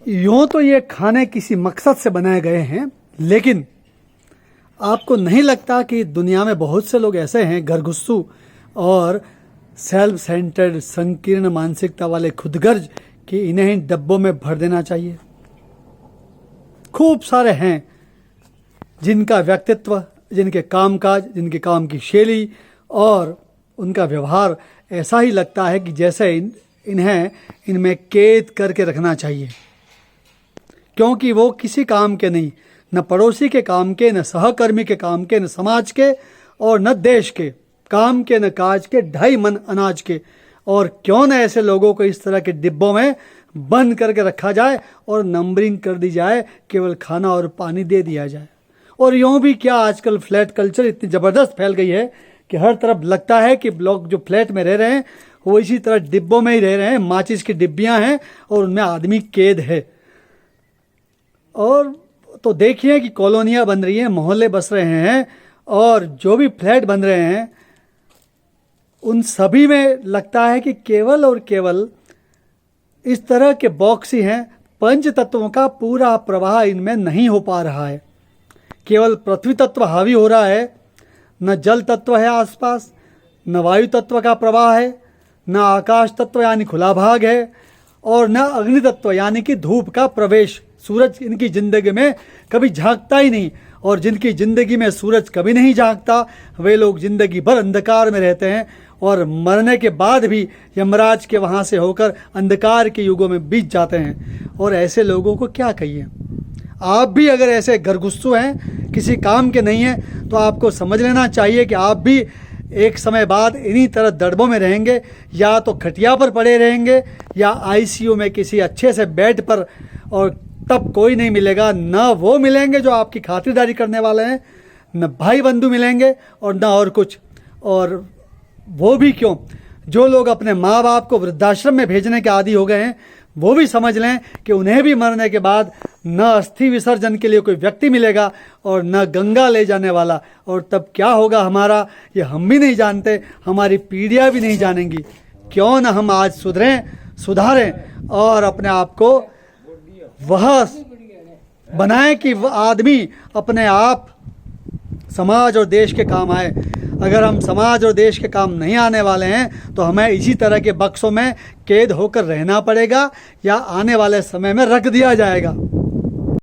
यूं तो ये खाने किसी मकसद से बनाए गए हैं, लेकिन आपको नहीं लगता कि दुनिया में बहुत से लोग ऐसे हैं घरगुस्सू और सेल्फ सेंटर्ड संकीर्ण मानसिकता वाले खुदगर्ज कि इन्हें इन डब्बों में भर देना चाहिए। खूब सारे हैं जिनका व्यक्तित्व, जिनके कामकाज, जिनके काम की शैली और उनका व्यवहार ऐसा ही लगता है कि जैसे इन्हें इनमें कैद करके रखना चाहिए, क्योंकि वो किसी काम के नहीं, न पड़ोसी के काम के, न सहकर्मी के काम के, न समाज के और न देश के काम के, न काज के, ढाई मन अनाज के। और क्यों न ऐसे लोगों को इस तरह के डिब्बों में बंद करके रखा जाए और नंबरिंग कर दी जाए, केवल खाना और पानी दे दिया जाए। और यूँ भी क्या, आजकल फ्लैट कल्चर इतनी ज़बरदस्त फैल गई है कि हर तरफ लगता है कि लोग जो फ्लैट में रह रहे हैं वो इसी तरह डिब्बों में ही रह रहे हैं। माचिस की डिब्बियाँ हैं और उनमें आदमी कैद है। और तो देखिए कि कॉलोनियाँ बन रही हैं, मोहल्ले बस रहे हैं, और जो भी फ्लैट बन रहे हैं उन सभी में लगता है कि केवल और केवल इस तरह के बॉक्स ही हैं। पंच तत्वों का पूरा प्रवाह इनमें नहीं हो पा रहा है। केवल पृथ्वी तत्व हावी हो रहा है, न जल तत्व है आसपास, न वायु तत्व का प्रवाह है, न आकाश तत्व यानी खुला भाग है, और न अग्नि तत्व यानी कि धूप का प्रवेश। सूरज इनकी ज़िंदगी में कभी झांकता ही नहीं, और जिनकी ज़िंदगी में सूरज कभी नहीं झांकता वे लोग ज़िंदगी भर अंधकार में रहते हैं और मरने के बाद भी यमराज के वहाँ से होकर अंधकार के युगों में बीत जाते हैं। और ऐसे लोगों को क्या कहिए। आप भी अगर ऐसे घरगुस्सू हैं, किसी काम के नहीं हैं, तो आपको समझ लेना चाहिए कि आप भी एक समय बाद इन्हीं तरह दड़बों में रहेंगे, या तो खटिया पर पड़े रहेंगे या आईसीयू में किसी अच्छे से बेड पर। और तब कोई नहीं मिलेगा, न वो मिलेंगे जो आपकी खातिरदारी करने वाले हैं, न भाई बंधु मिलेंगे और न और कुछ। और वो भी क्यों, जो लोग अपने माँ बाप को वृद्धाश्रम में भेजने के आदी हो गए हैं वो भी समझ लें कि उन्हें भी मरने के बाद न अस्थि विसर्जन के लिए कोई व्यक्ति मिलेगा और न गंगा ले जाने वाला। और तब क्या होगा हमारा, ये हम भी नहीं जानते, हमारी पीढ़ियाँ भी नहीं जानेंगी। क्यों न हम आज सुधारें और अपने आप को वह बनाएं कि वह आदमी अपने आप समाज और देश के काम आए। अगर हम समाज और देश के काम नहीं आने वाले हैं तो हमें इसी तरह के बक्सों में कैद होकर रहना पड़ेगा या आने वाले समय में रख दिया जाएगा।